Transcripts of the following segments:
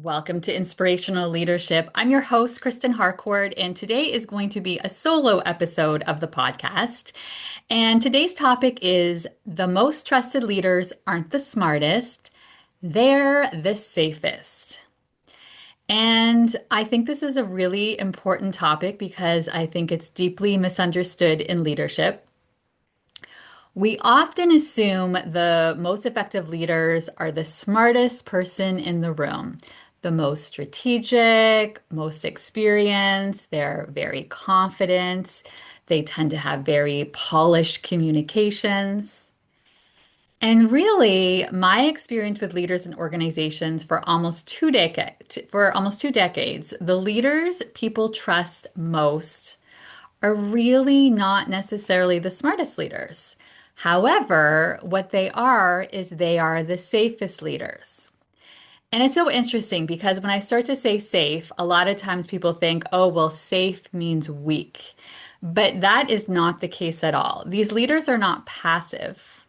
Welcome to Inspirational Leadership. I'm your host, Kristen Harcourt, and today is going to be a solo episode of the podcast. And today's topic is the most trusted leaders aren't the smartest, they're the safest. And I think this is a really important topic because I think it's deeply misunderstood in leadership. We often assume the most effective leaders are the smartest person in the room, the most strategic, most experienced, they're very confident, they tend to have very polished communications. And really, my experience with leaders and organizations for almost 2 decades, the leaders people trust most are really not necessarily the smartest leaders. However, what they are is they are the safest leaders. And it's so interesting because when I start to say safe, a lot of times people think, oh, well, safe means weak. But that is not the case at all. These leaders are not passive.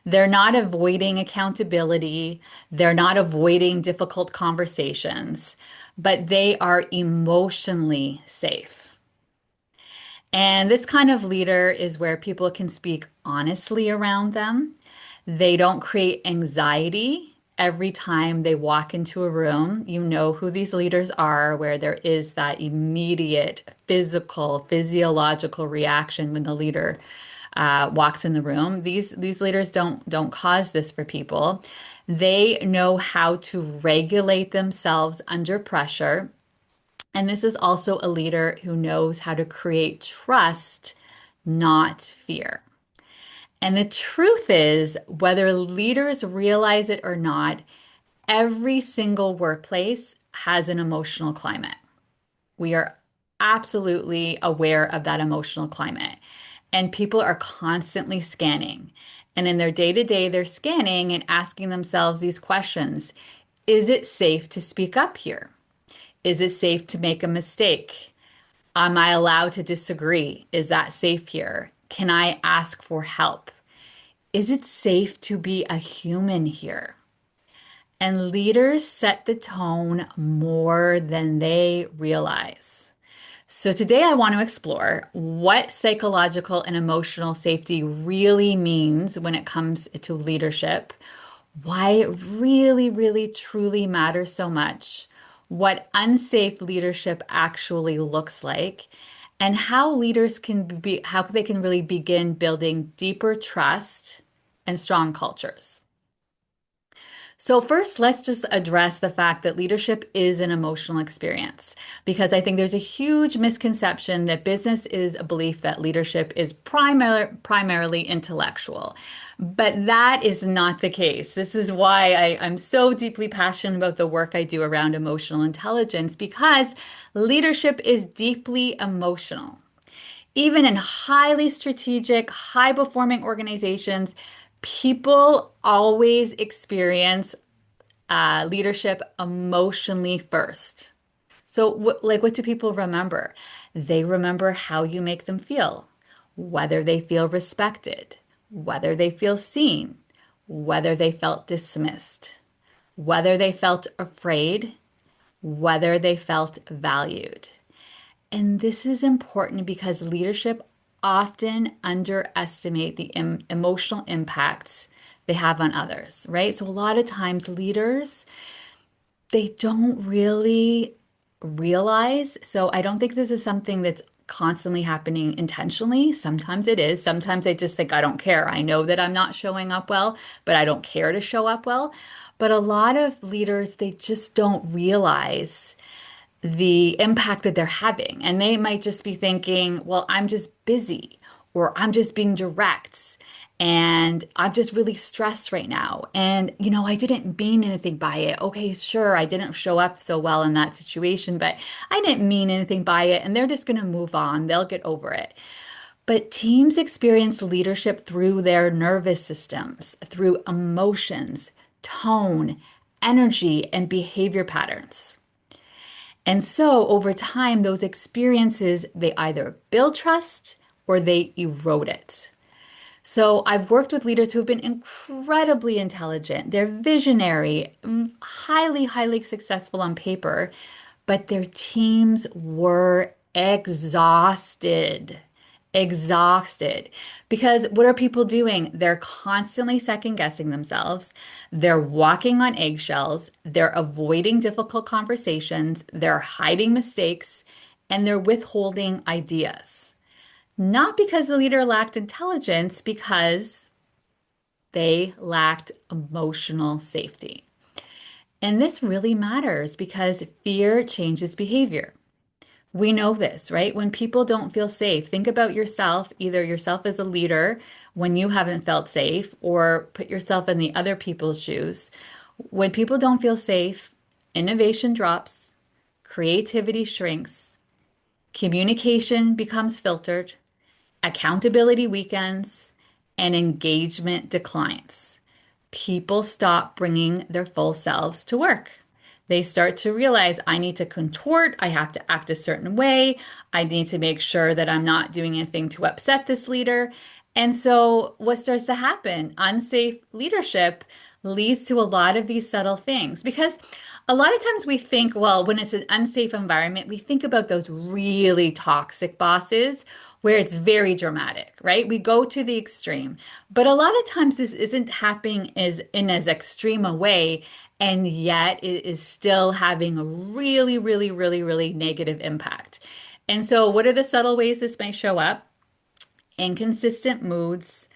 They're not avoiding accountability. They're not avoiding difficult conversations, but they are emotionally safe. And this kind of leader is where people can speak honestly around them. They don't create anxiety every time they walk into a room. You know who these leaders are, where there is that immediate physiological reaction when the leader walks in the room. These leaders don't cause this for people. They know how to regulate themselves under pressure. And this is also a leader who knows how to create trust, not fear. And the truth is, whether leaders realize it or not, every single workplace has an emotional climate. We are absolutely aware of that emotional climate. And people are constantly scanning. And in their day to day, they're scanning and asking themselves these questions. Is it safe to speak up here? Is it safe to make a mistake? Am I allowed to disagree? Is that safe here? Can I ask for help? Is it safe to be a human here? And leaders set the tone more than they realize. So today I want to explore what psychological and emotional safety really means when it comes to leadership, why it really, really, truly matters so much, what unsafe leadership actually looks like, and how they can really begin building deeper trust and strong cultures. So, first, let's just address the fact that leadership is an emotional experience, because I think there's a huge misconception that business is a belief that leadership is primarily intellectual. But that is not the case. This is why I'm so deeply passionate about the work I do around emotional intelligence, because leadership is deeply emotional. Even in highly strategic, high performing organizations, people always experience leadership emotionally first. So, what do people remember? They remember how you make them feel, whether they feel respected, whether they feel seen, whether they felt dismissed, whether they felt afraid, whether they felt valued. And this is important because leadership often underestimate the emotional impacts they have on others, right? So a lot of times leaders, they don't really realize. So I don't think this is something that's constantly happening intentionally. Sometimes it is. Sometimes they just think, I don't care. I know that I'm not showing up well, but I don't care to show up well. But a lot of leaders, they just don't realize the impact that they're having. And they might just be thinking, well, I'm just busy, or I'm just being direct, and I'm just really stressed right now. And, I didn't mean anything by it. Okay, sure, I didn't show up so well in that situation, but I didn't mean anything by it. And they're just going to move on, they'll get over it. But teams experience leadership through their nervous systems, through emotions, tone, energy, and behavior patterns. And so over time, those experiences, they either build trust or they erode it. So I've worked with leaders who have been incredibly intelligent. They're visionary, highly, highly successful on paper, but their teams were exhausted. Exhausted. Because what are people doing? They're constantly second guessing themselves. They're walking on eggshells. They're avoiding difficult conversations. They're hiding mistakes and they're withholding ideas. Not because the leader lacked intelligence, because they lacked emotional safety. And this really matters because fear changes behavior. We know this, right? When people don't feel safe, think about yourself, either yourself as a leader when you haven't felt safe, or put yourself in the other people's shoes. When people don't feel safe, innovation drops, creativity shrinks, communication becomes filtered, accountability weakens, and engagement declines. People stop bringing their full selves to work. They start to realize I need to contort, I have to act a certain way, I need to make sure that I'm not doing anything to upset this leader. And so, what starts to happen? Unsafe leadership leads to a lot of these subtle things because a lot of times we think, well, when it's an unsafe environment, we think about those really toxic bosses where it's very dramatic, right? We go to the extreme. But a lot of times this isn't happening as extreme a way, and yet it is still having a really, really, really, really negative impact. And so, what are the subtle ways this may show up? Inconsistent moods.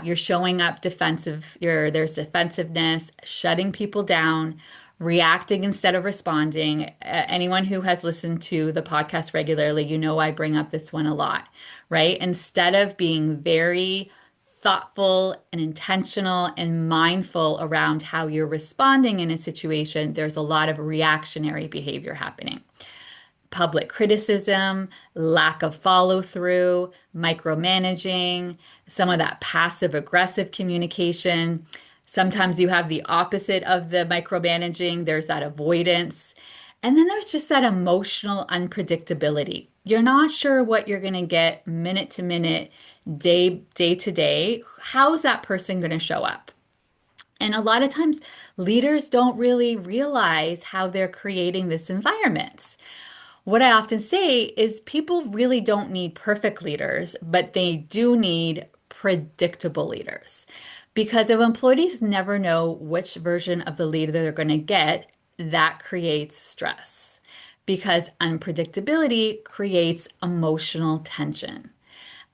You're showing up defensive. There's defensiveness, shutting people down, reacting instead of responding. Anyone who has listened to the podcast regularly, you know I bring up this one a lot, right? Instead of being very thoughtful and intentional and mindful around how you're responding in a situation, there's a lot of reactionary behavior happening. Public criticism, lack of follow through, micromanaging, some of that passive aggressive communication. Sometimes you have the opposite of the micromanaging, there's that avoidance. And then there's just that emotional unpredictability. You're not sure what you're going to get minute to minute, day to day. How is that person going to show up? And a lot of times, leaders don't really realize how they're creating this environment. What I often say is people really don't need perfect leaders, but they do need predictable leaders. Because if employees never know which version of the leader they're going to get, that creates stress. Because unpredictability creates emotional tension.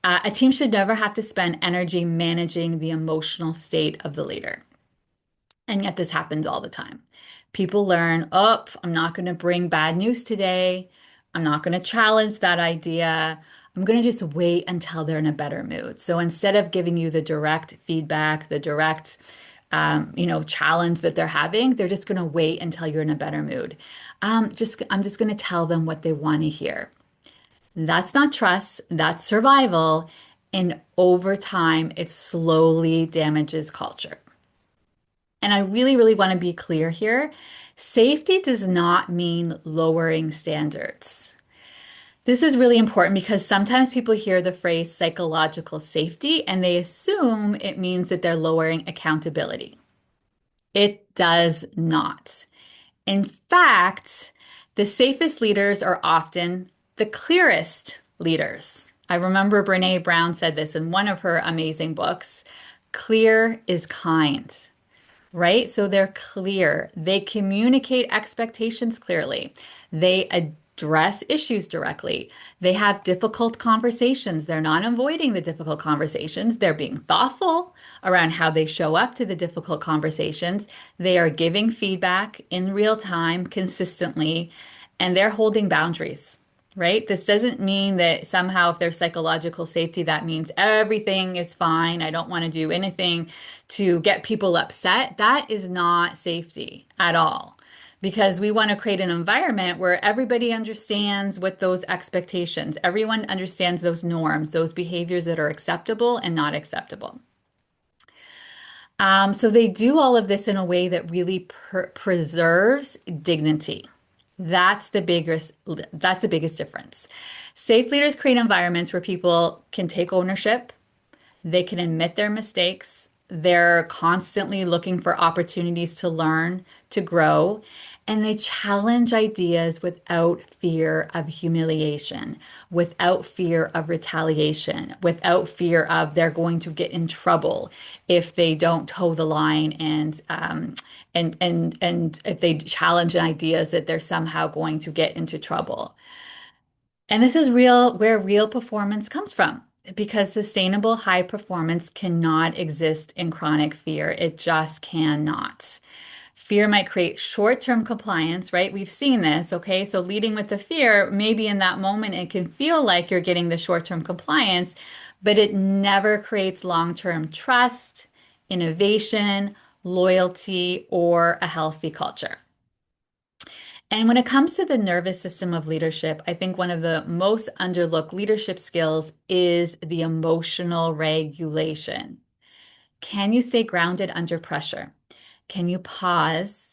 A team should never have to spend energy managing the emotional state of the leader. And yet this happens all the time. People learn, oh, I'm not going to bring bad news today. I'm not going to challenge that idea. I'm going to just wait until they're in a better mood. So instead of giving you the direct feedback, the direct, challenge that they're having, they're just going to wait until you're in a better mood. I'm just going to tell them what they want to hear. That's not trust, that's survival. And over time, it slowly damages culture. And I really, really want to be clear here. Safety does not mean lowering standards. This is really important because sometimes people hear the phrase psychological safety and they assume it means that they're lowering accountability. It does not. In fact, the safest leaders are often the clearest leaders. I remember Brene Brown said this in one of her amazing books. Clear is kind, right? So they're clear. They communicate expectations clearly. They address issues directly. They have difficult conversations. They're not avoiding the difficult conversations. They're being thoughtful around how they show up to the difficult conversations. They are giving feedback in real time, consistently, and they're holding boundaries. Right? This doesn't mean that somehow if there's psychological safety, that means everything is fine. I don't want to do anything to get people upset. That is not safety at all. Because we want to create an environment where everybody understands what those expectations, everyone understands those norms, those behaviors that are acceptable and not acceptable. So they do all of this in a way that really preserves dignity. That's the biggest difference. Safe leaders create environments where people can take ownership, They can admit their mistakes. They're constantly looking for opportunities to learn, to grow, and they challenge ideas without fear of humiliation, without fear of retaliation, without fear of they're going to get in trouble if they don't toe the line and if they challenge ideas that they're somehow going to get into trouble. And this is real where real performance comes from because sustainable high performance cannot exist in chronic fear. It just cannot. Fear might create short-term compliance, right? We've seen this, okay? So leading with the fear, maybe in that moment it can feel like you're getting the short-term compliance, but it never creates long-term trust, innovation, loyalty, or a healthy culture. And when it comes to the nervous system of leadership, I think one of the most underlooked leadership skills is the emotional regulation. Can you stay grounded under pressure? Can you pause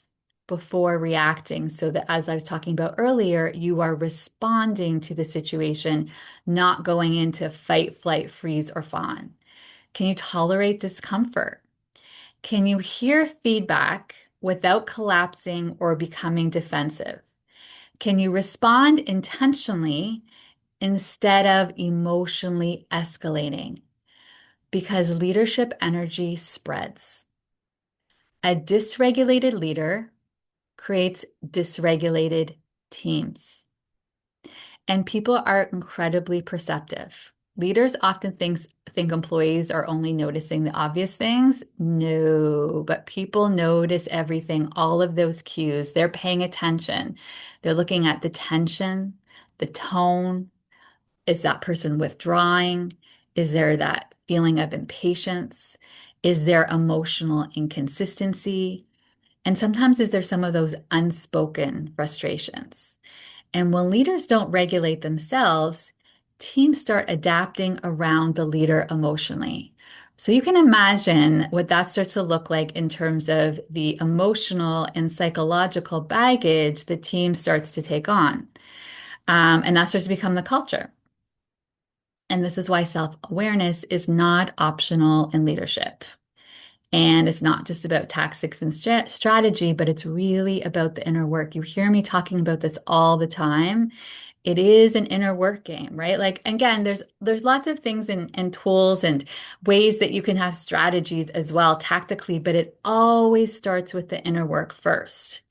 before reacting so that, as I was talking about earlier, you are responding to the situation, not going into fight, flight, freeze, or fawn? Can you tolerate discomfort? Can you hear feedback without collapsing or becoming defensive? Can you respond intentionally instead of emotionally escalating? Because leadership energy spreads. A dysregulated leader creates dysregulated teams. And people are incredibly perceptive. Leaders often think employees are only noticing the obvious things. No, but people notice everything, all of those cues. They're paying attention. They're looking at the tension, the tone. Is that person withdrawing? Is there that feeling of impatience? Is there emotional inconsistency? And sometimes is there some of those unspoken frustrations? And when leaders don't regulate themselves, teams start adapting around the leader emotionally. So you can imagine what that starts to look like in terms of the emotional and psychological baggage the team starts to take on. And that starts to become the culture. And this is why self-awareness is not optional in leadership. And it's not just about tactics and strategy, but it's really about the inner work. You hear me talking about this all the time. It is an inner work game, right? Like again, there's lots of things and tools and ways that you can have strategies as well tactically, but it always starts with the inner work first.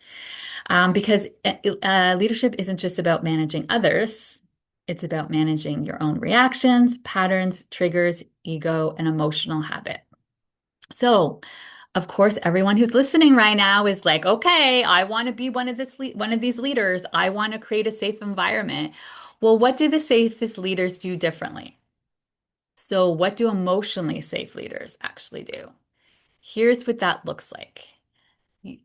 Because leadership isn't just about managing others. It's about managing your own reactions, patterns, triggers, ego, and emotional habit. So, of course, everyone who's listening right now is like, okay, I want to be one of these leaders. I want to create a safe environment. Well, what do the safest leaders do differently? So, what do emotionally safe leaders actually do? Here's what that looks like.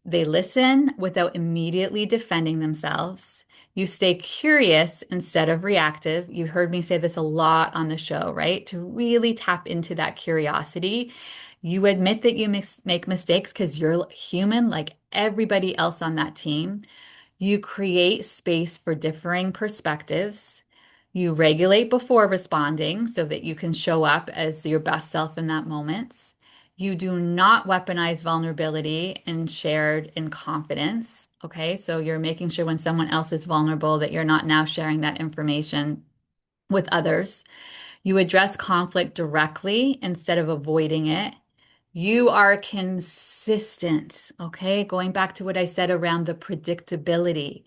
They listen without immediately defending themselves. You stay curious instead of reactive. You heard me say this a lot on the show, right? To really tap into that curiosity. You admit that you make mistakes because you're human like everybody else on that team. You create space for differing perspectives. You regulate before responding so that you can show up as your best self in that moment. You do not weaponize vulnerability and shared in confidence. Okay, so you're making sure when someone else is vulnerable that you're not now sharing that information with others. You address conflict directly instead of avoiding it. You are consistent. Okay, going back to what I said around the predictability.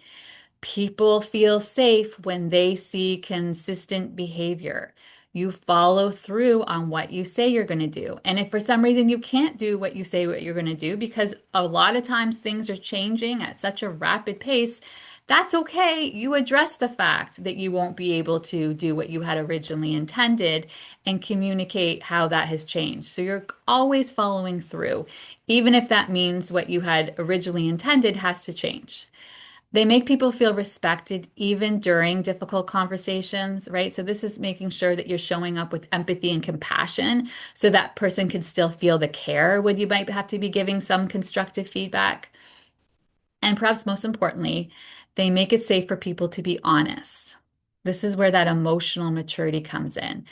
People feel safe when they see consistent behavior. You follow through on what you say you're going to do. And if for some reason you can't do what you say what you're going to do, because a lot of times things are changing at such a rapid pace, that's okay. You address the fact that you won't be able to do what you had originally intended and communicate how that has changed. So you're always following through, even if that means what you had originally intended has to change. They make people feel respected even during difficult conversations, right? So this is making sure that you're showing up with empathy and compassion so that person can still feel the care when you might have to be giving some constructive feedback. And perhaps most importantly, they make it safe for people to be honest. This is where that emotional maturity comes in.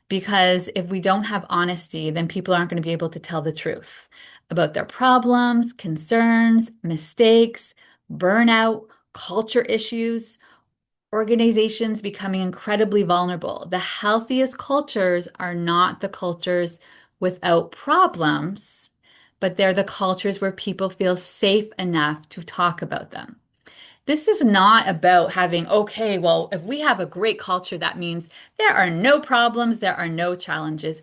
Because if we don't have honesty, then people aren't going to be able to tell the truth about their problems, concerns, mistakes, burnout, culture issues, organizations becoming incredibly vulnerable. The healthiest cultures are not the cultures without problems, but they're the cultures where people feel safe enough to talk about them. This is not about having, okay, well, if we have a great culture, that means there are no problems, there are no challenges.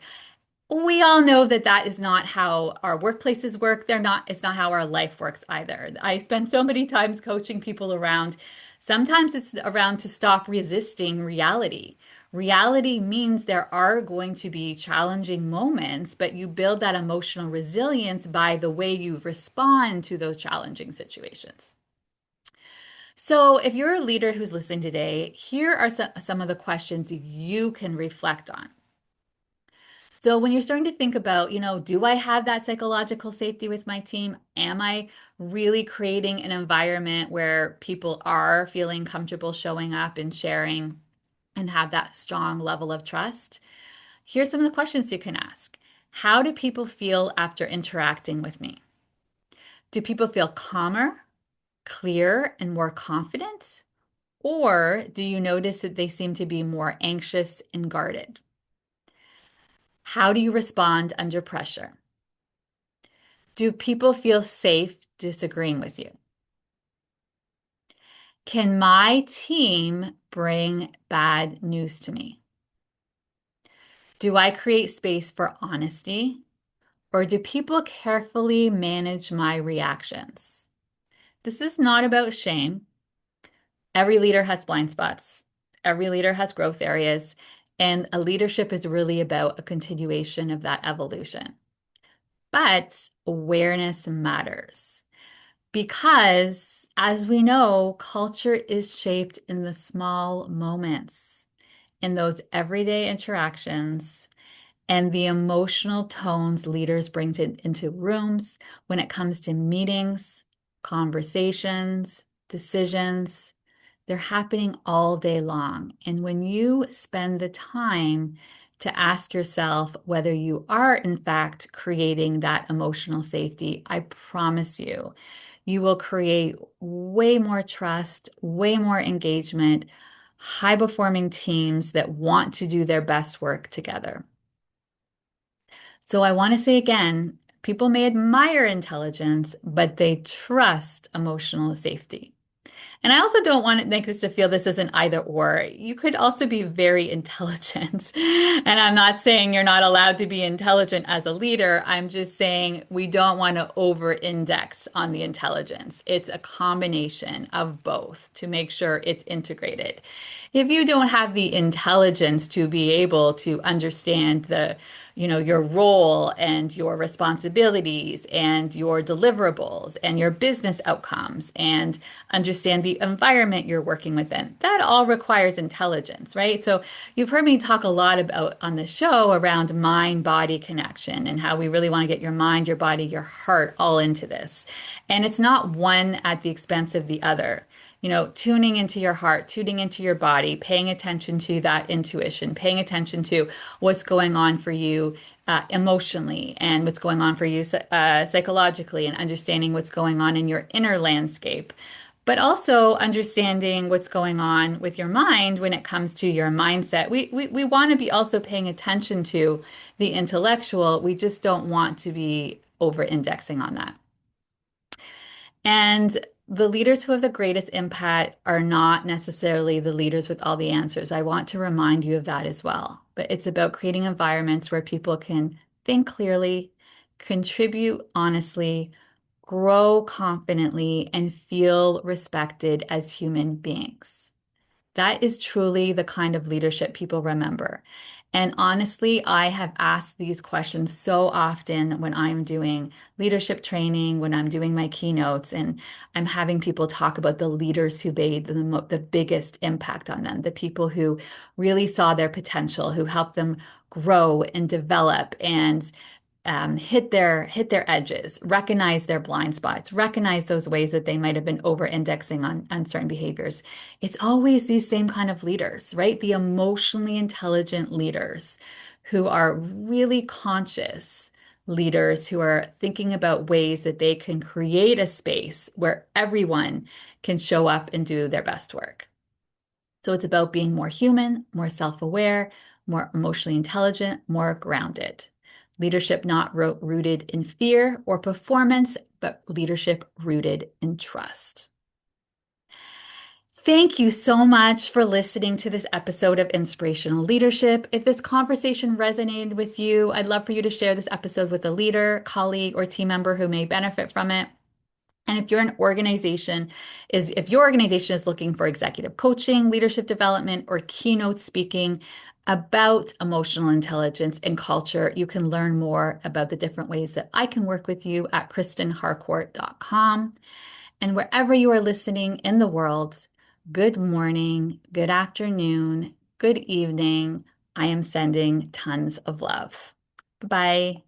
We all know that that is not how our workplaces work. It's not how our life works either. I spend so many times coaching people around. Sometimes it's around to stop resisting reality. Reality means there are going to be challenging moments, but you build that emotional resilience by the way you respond to those challenging situations. So, if you're a leader who's listening today, here are some of the questions you can reflect on. So, when you're starting to think about, do I have that psychological safety with my team? Am I really creating an environment where people are feeling comfortable showing up and sharing and have that strong level of trust? Here's some of the questions you can ask. How do people feel after interacting with me? Do people feel calmer, clear, and more confident? Or do you notice that they seem to be more anxious and guarded? How do you respond under pressure? Do people feel safe disagreeing with you? Can my team bring bad news to me? Do I create space for honesty? Or do people carefully manage my reactions? This is not about shame. Every leader has blind spots. Every leader has growth areas. And a leadership is really about a continuation of that evolution. But awareness matters because, as we know, culture is shaped in the small moments, in those everyday interactions, and the emotional tones leaders bring into rooms when it comes to meetings, conversations, decisions. They're happening all day long. And when you spend the time to ask yourself whether you are, in fact, creating that emotional safety, I promise you, you will create way more trust, way more engagement, high performing teams that want to do their best work together. So I want to say again, people may admire intelligence, but they trust emotional safety. And I also don't want to make this to feel this is an either or. You could also be very intelligent. And I'm not saying you're not allowed to be intelligent as a leader. I'm just saying we don't want to over-index on the intelligence. It's a combination of both to make sure it's integrated. If you don't have the intelligence to be able to understand your role and your responsibilities and your deliverables and your business outcomes and understand the environment you're working within. That all requires intelligence, right? So you've heard me talk a lot about on the show around mind-body connection and how we really want to get your mind, your body, your heart all into this. And it's not one at the expense of the other. Tuning into your heart, tuning into your body, paying attention to that intuition, paying attention to what's going on for you emotionally and what's going on for you psychologically, and understanding what's going on in your inner landscape, but also understanding what's going on with your mind when it comes to your mindset. We want to be also paying attention to the intellectual. We just don't want to be over indexing on that. And the leaders who have the greatest impact are not necessarily the leaders with all the answers. I want to remind you of that as well. But it's about creating environments where people can think clearly, contribute honestly, grow confidently, and feel respected as human beings. That is truly the kind of leadership people remember. And honestly, I have asked these questions so often when I'm doing leadership training, when I'm doing my keynotes, and I'm having people talk about the leaders who made the biggest impact on them, the people who really saw their potential, who helped them grow and develop and hit their edges, recognize their blind spots, recognize those ways that they might have been over-indexing on certain behaviors. It's always these same kind of leaders, right? The emotionally intelligent leaders who are really conscious leaders who are thinking about ways that they can create a space where everyone can show up and do their best work. So it's about being more human, more self-aware, more emotionally intelligent, more grounded. Leadership not rooted in fear or performance, but leadership rooted in trust. Thank you so much for listening to this episode of Inspirational Leadership. If this conversation resonated with you, I'd love for you to share this episode with a leader, colleague, or team member who may benefit from it. And if your organization is looking for executive coaching, leadership development, or keynote speaking about emotional intelligence and culture, you can learn more about the different ways that I can work with you at kristenharcourt.com. And wherever you are listening in the world, good morning, good afternoon, good evening. I am sending tons of love. Bye-bye.